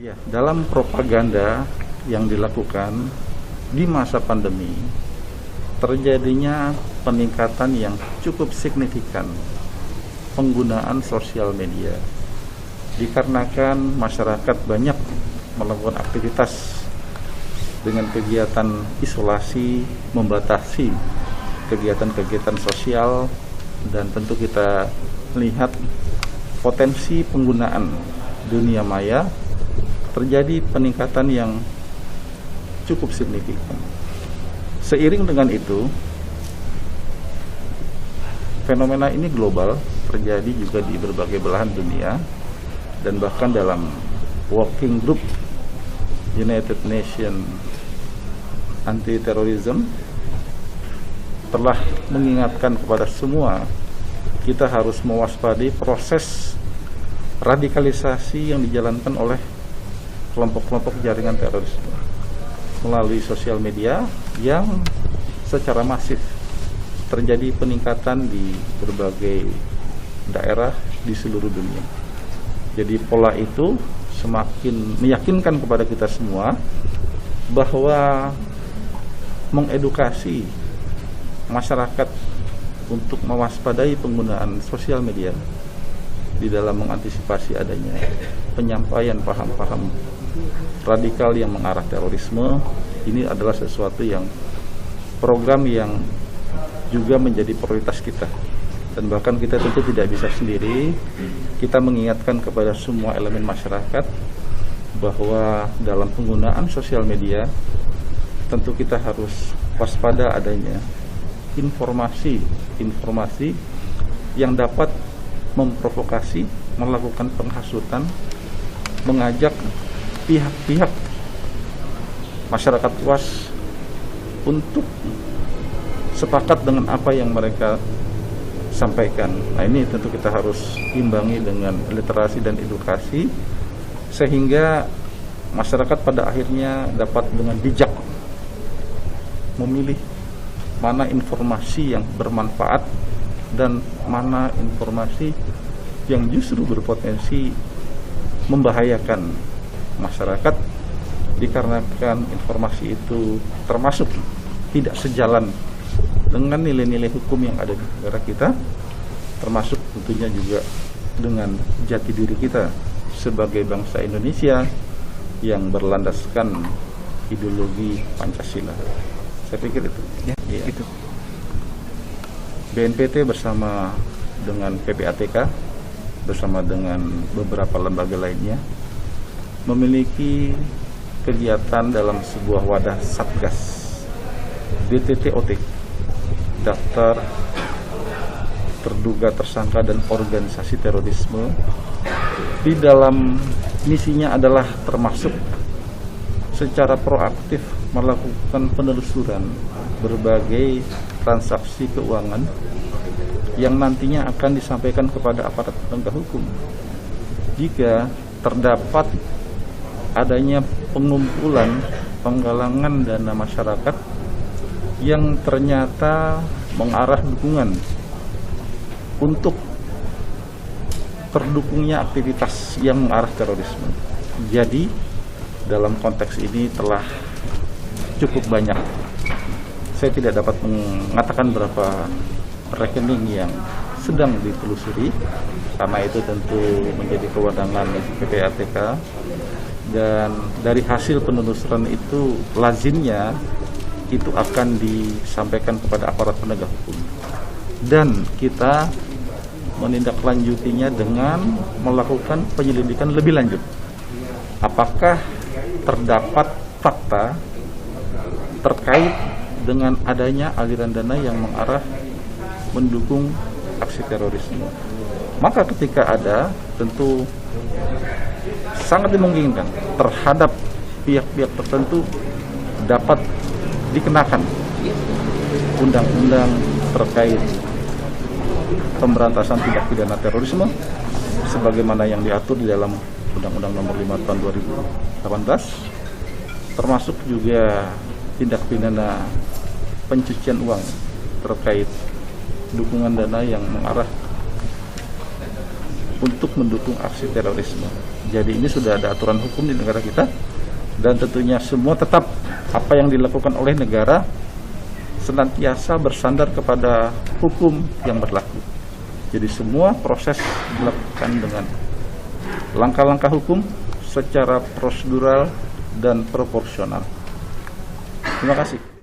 Ya, dalam propaganda yang dilakukan di masa pandemi, terjadinya peningkatan yang cukup signifikan penggunaan sosial media. Dikarenakan masyarakat banyak melakukan aktivitas dengan kegiatan isolasi, membatasi kegiatan-kegiatan sosial, dan tentu kita melihat potensi penggunaan dunia maya terjadi peningkatan yang cukup signifikan. Seiring dengan itu, fenomena ini global, terjadi juga di berbagai belahan dunia, dan bahkan dalam Working Group United Nations Anti-Terrorism telah mengingatkan kepada semua, kita harus mewaspadai proses radikalisasi yang dijalankan oleh kelompok-kelompok jaringan terorisme melalui sosial media yang secara masif terjadi peningkatan di berbagai daerah di seluruh dunia. Jadi pola itu semakin meyakinkan kepada kita semua bahwa mengedukasi masyarakat untuk mewaspadai penggunaan sosial media di dalam mengantisipasi adanya penyampaian paham-paham radikal yang mengarah terorisme, ini adalah sesuatu yang program yang juga menjadi prioritas kita. Dan bahkan kita tentu tidak bisa sendiri, kita mengingatkan kepada semua elemen masyarakat bahwa dalam penggunaan sosial media tentu kita harus waspada adanya informasi yang dapat memprovokasi, melakukan penghasutan, mengajak pihak-pihak masyarakat luas untuk sepakat dengan apa yang mereka sampaikan. Nah, ini tentu kita harus imbangi dengan literasi dan edukasi sehingga masyarakat pada akhirnya dapat dengan bijak memilih mana informasi yang bermanfaat dan mana informasi yang justru berpotensi membahayakan masyarakat, dikarenakan informasi itu termasuk tidak sejalan dengan nilai-nilai hukum yang ada di negara kita, termasuk tentunya juga dengan jati diri kita sebagai bangsa Indonesia yang berlandaskan ideologi Pancasila. Saya pikir itu. Ya. Itu. BNPT bersama dengan PPATK bersama dengan beberapa lembaga lainnya memiliki kegiatan dalam sebuah wadah Satgas DTT-OT, daftar terduga tersangka dan organisasi terorisme. Di dalam misinya adalah termasuk secara proaktif melakukan penelusuran berbagai transaksi keuangan yang nantinya akan disampaikan kepada aparat penegak hukum jika terdapat adanya pengumpulan penggalangan dana masyarakat yang ternyata mengarah dukungan untuk terdukungnya aktivitas yang mengarah terorisme. Jadi dalam konteks ini telah cukup banyak. Saya tidak dapat mengatakan berapa rekening yang sedang ditelusuri, karena itu tentu menjadi kewenangan PPATK. Dan dari hasil penelusuran itu lazimnya itu akan disampaikan kepada aparat penegak hukum. Dan kita menindaklanjutinya dengan melakukan penyelidikan lebih lanjut. Apakah terdapat fakta terkait dengan adanya aliran dana yang mengarah mendukung aksi terorisme. Maka ketika ada, tentu sangat dimungkinkan terhadap pihak-pihak tertentu dapat dikenakan undang-undang terkait pemberantasan tindak pidana terorisme sebagaimana yang diatur di dalam Undang-Undang Nomor 5 Tahun 2018, termasuk juga tindak pidana pencucian uang terkait dukungan dana yang mengarah untuk mendukung aksi terorisme. Jadi ini sudah ada aturan hukum di negara kita, dan tentunya semua tetap apa yang dilakukan oleh negara senantiasa bersandar kepada hukum yang berlaku. Jadi semua proses dilakukan dengan langkah-langkah hukum secara prosedural dan proporsional. Terima kasih.